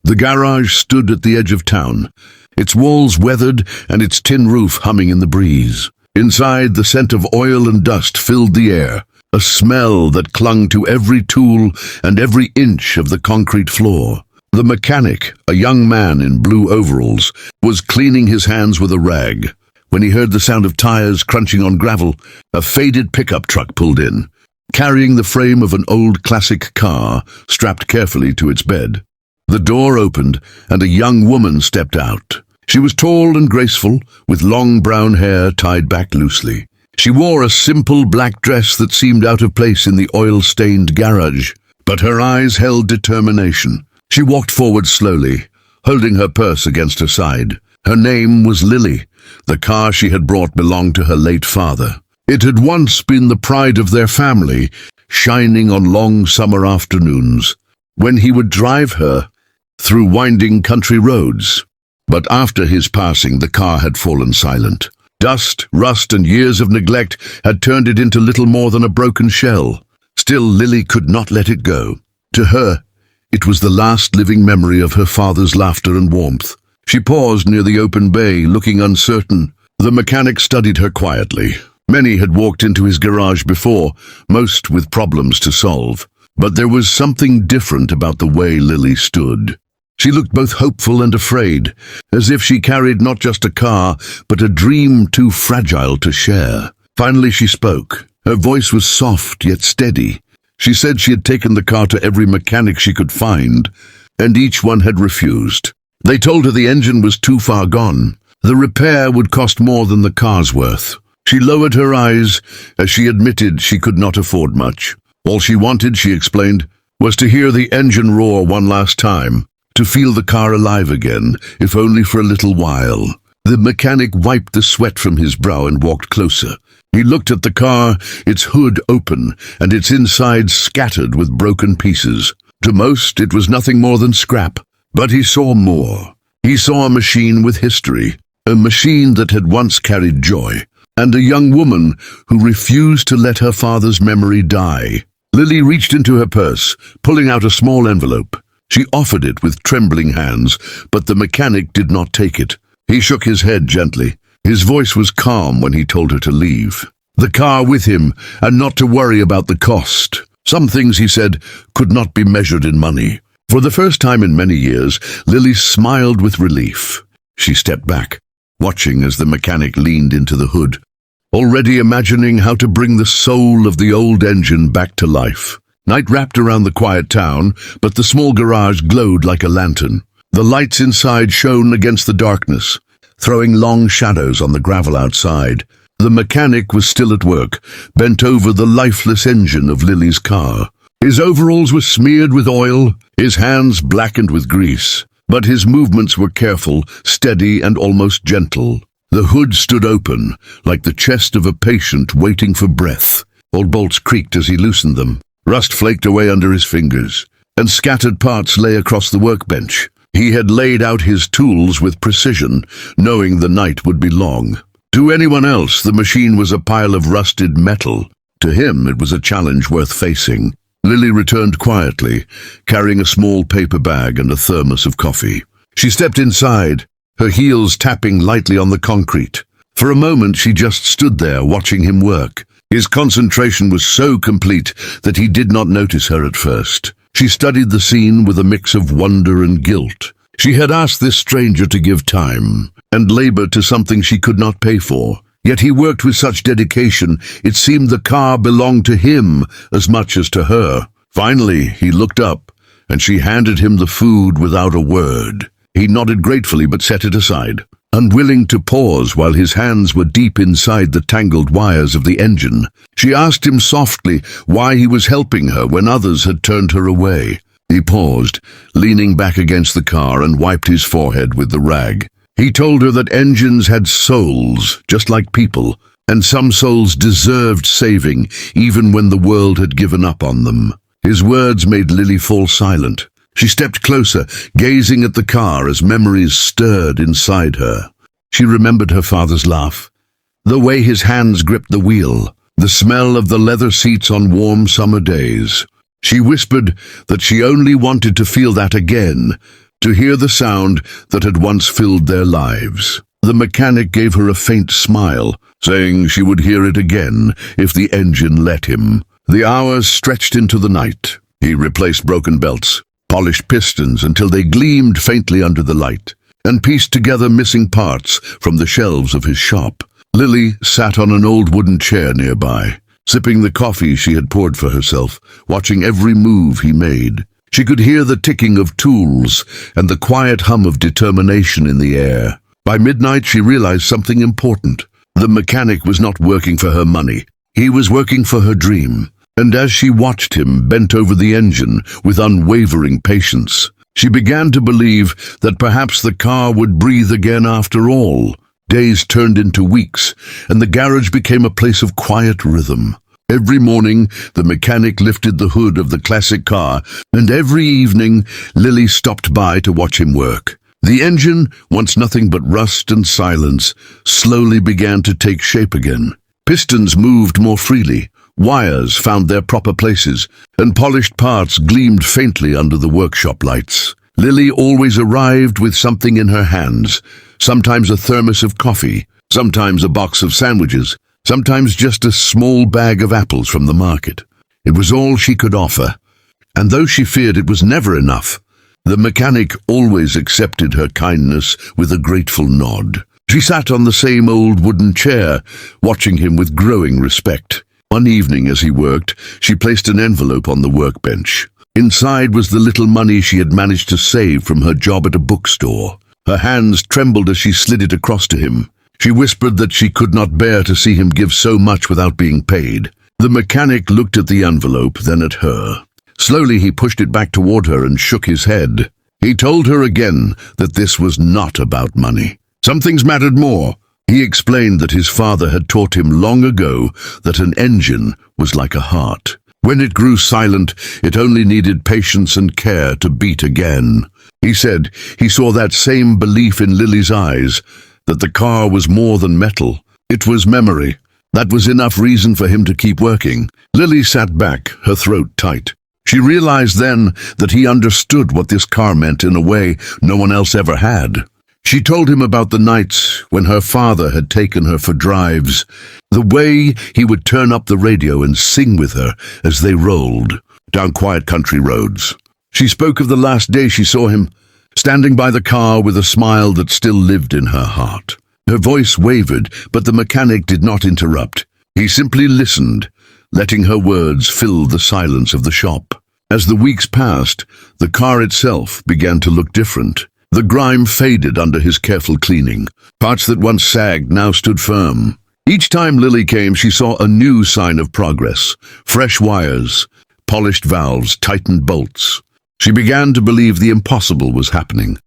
The garage stood at the edge of town, its walls weathered and its tin roof humming in the breeze. Inside, the scent of oil and dust filled the air, a smell that clung to every tool and every inch of the concrete floor. The mechanic, a young man in blue overalls, was cleaning his hands with a rag. When he heard the sound of tires crunching on gravel, a faded pickup truck pulled in, carrying the frame of an old classic car strapped carefully to its bed. The door opened, and a young woman stepped out. She was tall and graceful, with long brown hair tied back loosely. She wore a simple black dress that seemed out of place in the oil-stained garage, but her eyes held determination. She walked forward slowly, holding her purse against her side. Her name was Lily. The car she had brought belonged to her late father. It had once been the pride of their family, shining on long summer afternoons, when he would drive her through winding country roads. But after his passing, the car had fallen silent. Dust, rust, and years of neglect had turned it into little more than a broken shell. Still, Lily could not let it go. To her, it was the last living memory of her father's laughter and warmth. She paused near the open bay, looking uncertain. The mechanic studied her quietly. Many had walked into his garage before, most with problems to solve. But there was something different about the way Lily stood. She looked both hopeful and afraid, as if she carried not just a car, but a dream too fragile to share. Finally she spoke. Her voice was soft yet steady. She said she had taken the car to every mechanic she could find, and each one had refused. They told her the engine was too far gone. The repair would cost more than the car's worth. She lowered her eyes as she admitted she could not afford much. All she wanted, she explained, was to hear the engine roar one last time, to feel the car alive again, if only for a little while. The mechanic wiped the sweat from his brow and walked closer. He looked at the car, its hood open, and its inside scattered with broken pieces. To most, it was nothing more than scrap. But he saw more. He saw a machine with history, a machine that had once carried joy, and a young woman who refused to let her father's memory die. Lily reached into her purse, pulling out a small envelope. She offered it with trembling hands, but the mechanic did not take it. He shook his head gently. His voice was calm when he told her to leave. The car with him, and not to worry about the cost. Some things, he said, could not be measured in money. For the first time in many years, Lily smiled with relief. She stepped back, watching as the mechanic leaned into the hood, already imagining how to bring the soul of the old engine back to life. Night wrapped around the quiet town, but the small garage glowed like a lantern. The lights inside shone against the darkness, throwing long shadows on the gravel outside. The mechanic was still at work, bent over the lifeless engine of Lily's car. His overalls were smeared with oil, his hands blackened with grease, but his movements were careful, steady, and almost gentle. The hood stood open, like the chest of a patient waiting for breath. Old bolts creaked as he loosened them. Rust flaked away under his fingers, and scattered parts lay across the workbench. He had laid out his tools with precision, knowing the night would be long. To anyone else, the machine was a pile of rusted metal. To him, it was a challenge worth facing. Lily returned quietly, carrying a small paper bag and a thermos of coffee. She stepped inside, her heels tapping lightly on the concrete. For a moment, she just stood there, watching him work. His concentration was so complete that he did not notice her at first. She studied the scene with a mix of wonder and guilt. She had asked this stranger to give time and labor to something she could not pay for. Yet he worked with such dedication, it seemed the car belonged to him as much as to her. Finally, he looked up, and she handed him the food without a word. He nodded gratefully but set it aside, unwilling to pause while his hands were deep inside the tangled wires of the engine. She asked him softly why he was helping her when others had turned her away. He paused, leaning back against the car, and wiped his forehead with the rag. He told her that engines had souls, just like people, and some souls deserved saving, even when the world had given up on them. His words made Lily fall silent. She stepped closer, gazing at the car as memories stirred inside her. She remembered her father's laugh, the way his hands gripped the wheel, the smell of the leather seats on warm summer days. She whispered that she only wanted to feel that again, to hear the sound that had once filled their lives. The mechanic gave her a faint smile, saying she would hear it again if the engine let him. The hours stretched into the night. He replaced broken belts, polished pistons until they gleamed faintly under the light, and pieced together missing parts from the shelves of his shop. Lily sat on an old wooden chair nearby, sipping the coffee she had poured for herself, watching every move he made. She could hear the ticking of tools and the quiet hum of determination in the air. By midnight, she realized something important. The mechanic was not working for her money. He was working for her dream. And as she watched him bent over the engine with unwavering patience, she began to believe that perhaps the car would breathe again after all. Days turned into weeks, and the garage became a place of quiet rhythm. Every morning, the mechanic lifted the hood of the classic car, and every evening, Lily stopped by to watch him work. The engine, once nothing but rust and silence, slowly began to take shape again. Pistons moved more freely. Wires found their proper places, and polished parts gleamed faintly under the workshop lights. Lily always arrived with something in her hands, sometimes a thermos of coffee, sometimes a box of sandwiches, sometimes just a small bag of apples from the market. It was all she could offer, and though she feared it was never enough, the mechanic always accepted her kindness with a grateful nod. She sat on the same old wooden chair, watching him with growing respect. One evening as he worked, she placed an envelope on the workbench. Inside was the little money she had managed to save from her job at a bookstore. Her hands trembled as she slid it across to him. She whispered that she could not bear to see him give so much without being paid. The mechanic looked at the envelope, then at her. Slowly he pushed it back toward her and shook his head. He told her again that this was not about money. Some things mattered more. He explained that his father had taught him long ago that an engine was like a heart. When it grew silent, it only needed patience and care to beat again. He said he saw that same belief in Lily's eyes, that the car was more than metal. It was memory. That was enough reason for him to keep working. Lily sat back, her throat tight. She realized then that he understood what this car meant in a way no one else ever had. She told him about the nights when her father had taken her for drives, the way he would turn up the radio and sing with her as they rolled down quiet country roads. She spoke of the last day she saw him, standing by the car with a smile that still lived in her heart. Her voice wavered, but the mechanic did not interrupt. He simply listened, letting her words fill the silence of the shop. As the weeks passed, the car itself began to look different. The grime faded under his careful cleaning. Parts that once sagged now stood firm. Each time Lily came, she saw a new sign of progress. Fresh wires, polished valves, tightened bolts. She began to believe the impossible was happening.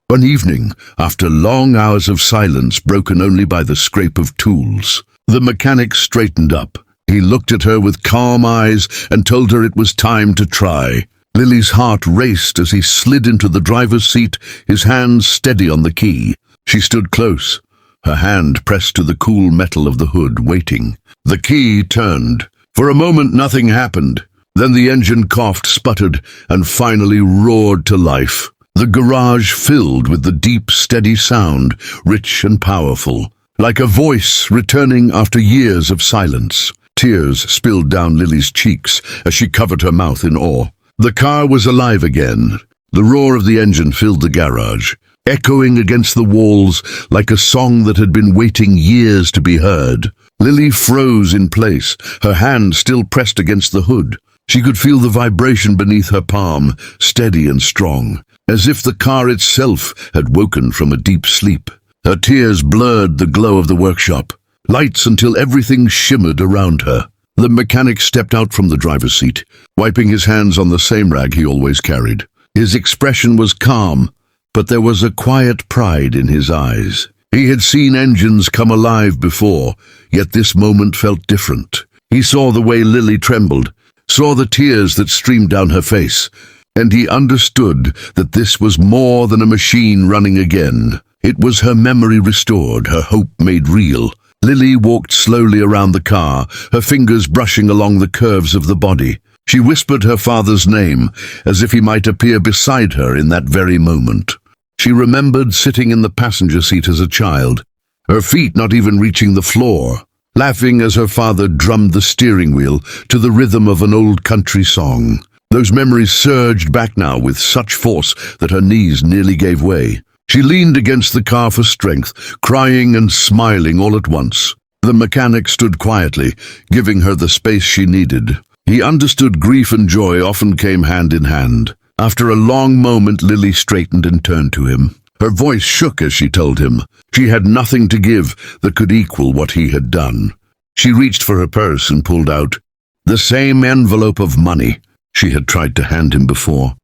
One evening, after long hours of silence broken only by the scrape of tools, the mechanic straightened up. He looked at her with calm eyes and told her it was time to try. Lily's heart raced as he slid into the driver's seat, his hands steady on the key. She stood close, her hand pressed to the cool metal of the hood, waiting. The key turned. For a moment nothing happened. Then the engine coughed, sputtered, and finally roared to life. The garage filled with the deep, steady sound, rich and powerful, like a voice returning after years of silence. Tears spilled down Lily's cheeks as she covered her mouth in awe. The car was alive again. The roar of the engine filled the garage, echoing against the walls like a song that had been waiting years to be heard. Lily froze in place, her hand still pressed against the hood. She could feel the vibration beneath her palm, steady and strong, as if the car itself had woken from a deep sleep. Her tears blurred the glow of the workshop, lights until everything shimmered around her. The mechanic stepped out from the driver's seat, wiping his hands on the same rag he always carried. His expression was calm, but there was a quiet pride in his eyes. He had seen engines come alive before, yet this moment felt different. He saw the way Lily trembled, saw the tears that streamed down her face, and he understood that this was more than a machine running again. It was her memory restored, her hope made real. Lily walked slowly around the car, her fingers brushing along the curves of the body. She whispered her father's name, as if he might appear beside her in that very moment. She remembered sitting in the passenger seat as a child, her feet not even reaching the floor, laughing as her father drummed the steering wheel to the rhythm of an old country song. Those memories surged back now with such force that her knees nearly gave way. She leaned against the car for strength, crying and smiling all at once. The mechanic stood quietly, giving her the space she needed. He understood grief and joy often came hand in hand. After a long moment, Lily straightened and turned to him. Her voice shook as she told him she had nothing to give that could equal what he had done. She reached for her purse and pulled out the same envelope of money she had tried to hand him before.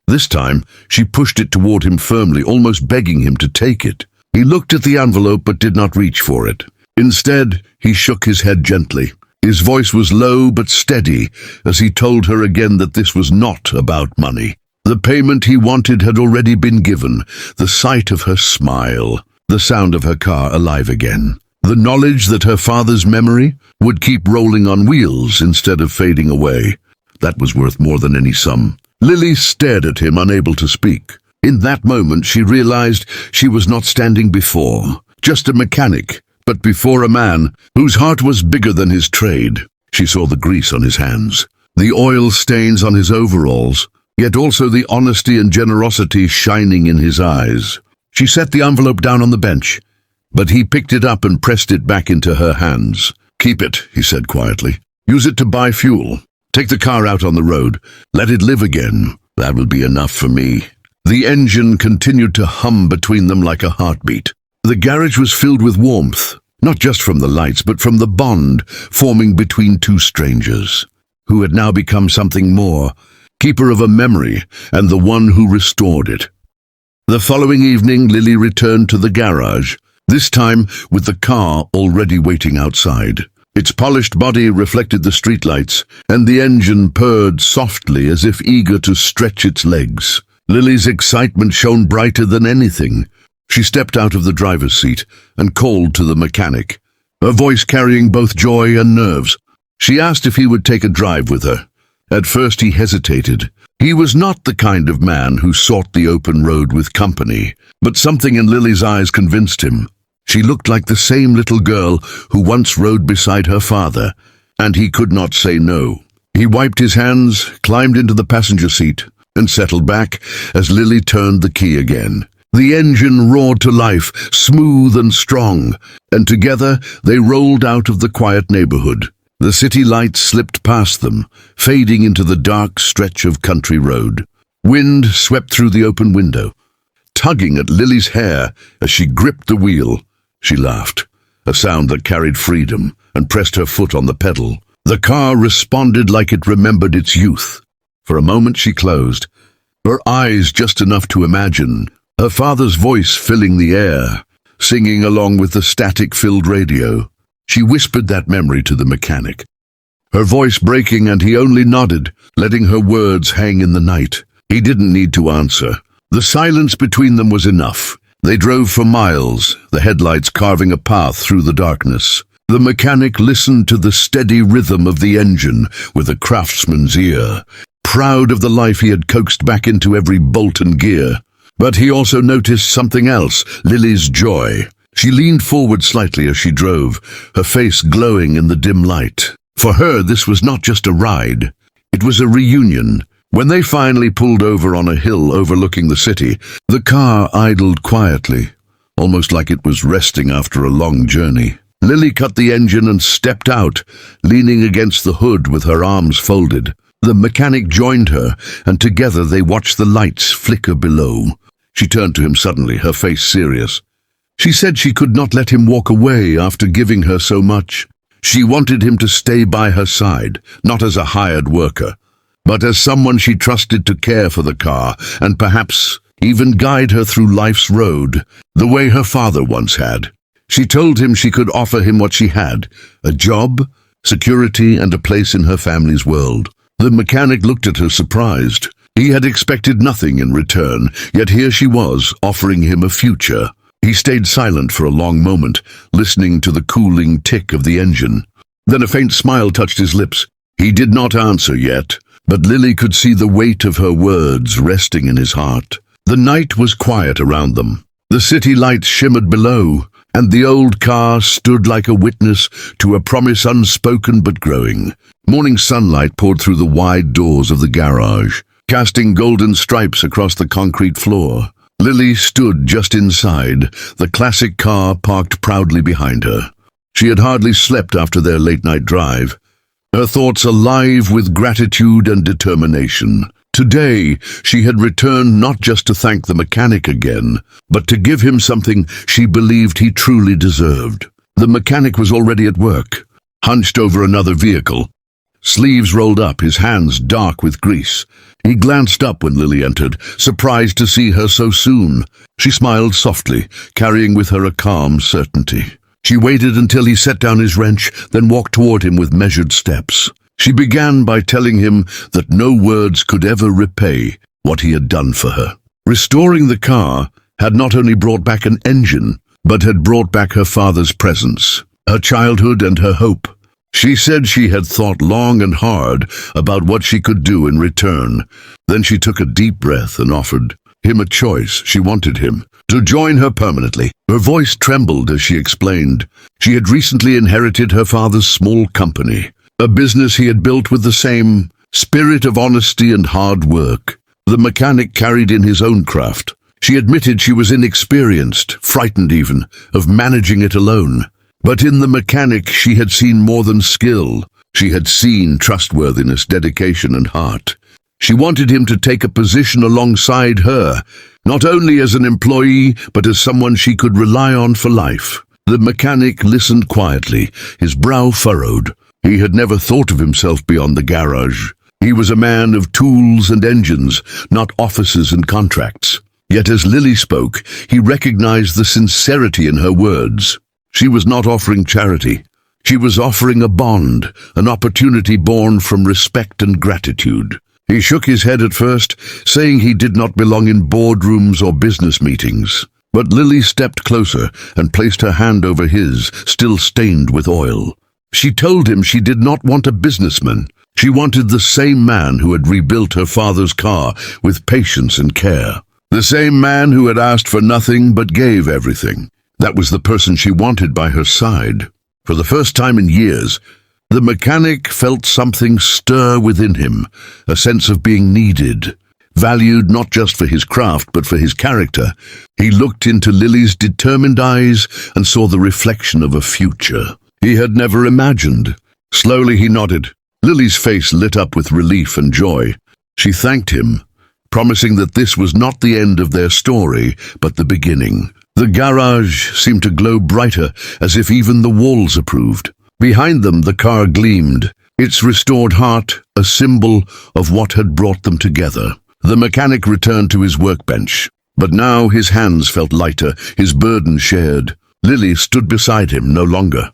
This time, she pushed it toward him firmly, almost begging him to take it. He looked at the envelope but did not reach for it. Instead, he shook his head gently. His voice was low but steady as he told her again that this was not about money. The payment he wanted had already been given, the sight of her smile, the sound of her car alive again, the knowledge that her father's memory would keep rolling on wheels instead of fading away. That was worth more than any sum. Lily stared at him, unable to speak. In that moment, she realized she was not standing before just a mechanic, but before a man whose heart was bigger than his trade. She saw the grease on his hands, the oil stains on his overalls, yet also the honesty and generosity shining in his eyes. She set the envelope down on the bench, but he picked it up and pressed it back into her hands. "Keep it," he said quietly. "Use it to buy fuel. Take the car out on the road. Let it live again. That will be enough for me." The engine continued to hum between them like a heartbeat. The garage was filled with warmth, not just from the lights, but from the bond forming between two strangers, who had now become something more, keeper of a memory and the one who restored it. The following evening, Lily returned to the garage, this time with the car already waiting outside. Its polished body reflected the streetlights, and the engine purred softly as if eager to stretch its legs. Lily's excitement shone brighter than anything. She stepped out of the driver's seat and called to the mechanic, her voice carrying both joy and nerves. She asked if he would take a drive with her. At first he hesitated. He was not the kind of man who sought the open road with company, but something in Lily's eyes convinced him. She looked like the same little girl who once rode beside her father, and he could not say no. He wiped his hands, climbed into the passenger seat, and settled back as Lily turned the key again. The engine roared to life, smooth and strong, and together they rolled out of the quiet neighborhood. The city lights slipped past them, fading into the dark stretch of country road. Wind swept through the open window, tugging at Lily's hair as she gripped the wheel. She laughed, a sound that carried freedom, and pressed her foot on the pedal. The car responded like it remembered its youth. For a moment she closed, her eyes just enough to imagine her father's voice filling the air, singing along with the static-filled radio. She whispered that memory to the mechanic, her voice breaking, and he only nodded, letting her words hang in the night. He didn't need to answer. The silence between them was enough. They drove for miles, the headlights carving a path through the darkness. The mechanic listened to the steady rhythm of the engine with a craftsman's ear, proud of the life he had coaxed back into every bolt and gear. But he also noticed something else, Lily's joy. She leaned forward slightly as she drove, her face glowing in the dim light. For her, this was not just a ride. It was a reunion. When they finally pulled over on a hill overlooking the city, the car idled quietly, almost like it was resting after a long journey. Lily cut the engine and stepped out, leaning against the hood with her arms folded. The mechanic joined her, and together they watched the lights flicker below. She turned to him suddenly, her face serious. She said she could not let him walk away after giving her so much. She wanted him to stay by her side, not as a hired worker, but as someone she trusted to care for the car and perhaps even guide her through life's road, the way her father once had. She told him she could offer him what she had, a job, security, and a place in her family's world. The mechanic looked at her surprised. He had expected nothing in return, yet here she was, offering him a future. He stayed silent for a long moment, listening to the cooling tick of the engine. Then a faint smile touched his lips. He did not answer yet. but Lily could see the weight of her words resting in his heart. The night was quiet around them. The city lights shimmered below, and the old car stood like a witness to a promise unspoken but growing. Morning sunlight poured through the wide doors of the garage, casting golden stripes across the concrete floor. Lily stood just inside, the classic car parked proudly behind her. She had hardly slept after their late-night drive, her thoughts alive with gratitude and determination. Today, she had returned not just to thank the mechanic again, but to give him something she believed he truly deserved. The mechanic was already at work, hunched over another vehicle, sleeves rolled up, his hands dark with grease. He glanced up when Lily entered, surprised to see her so soon. She smiled softly, carrying with her a calm certainty. She waited until he set down his wrench, then walked toward him with measured steps. She began by telling him that no words could ever repay what he had done for her. Restoring the car had not only brought back an engine, but had brought back her father's presence, her childhood and her hope. She said she had thought long and hard about what she could do in return. Then she took a deep breath and offered him a choice. She wanted him to join her permanently. Her voice trembled as she explained. She had recently inherited her father's small company, a business he had built with the same spirit of honesty and hard work. The mechanic carried in his own craft. She admitted she was inexperienced, frightened even, of managing it alone. But in the mechanic she had seen more than skill. She had seen trustworthiness, dedication, and heart. She wanted him to take a position alongside her, not only as an employee, but as someone she could rely on for life. The mechanic listened quietly, his brow furrowed. He had never thought of himself beyond the garage. He was a man of tools and engines, not offices and contracts. Yet as Lily spoke, he recognized the sincerity in her words. She was not offering charity. She was offering a bond, an opportunity born from respect and gratitude. He shook his head at first, saying he did not belong in boardrooms or business meetings. But Lily stepped closer and placed her hand over his, still stained with oil. She told him she did not want a businessman. She wanted the same man who had rebuilt her father's car with patience and care. The same man who had asked for nothing but gave everything. That was the person she wanted by her side. For the first time in years, the mechanic felt something stir within him, a sense of being needed, valued not just for his craft but for his character. He looked into Lily's determined eyes and saw the reflection of a future he had never imagined. Slowly he nodded. Lily's face lit up with relief and joy. She thanked him, promising that this was not the end of their story, but the beginning. The garage seemed to glow brighter, as if even the walls approved. Behind them the car gleamed, its restored heart a symbol of what had brought them together. The mechanic returned to his workbench, but now his hands felt lighter, his burden shared. Lily stood beside him no longer.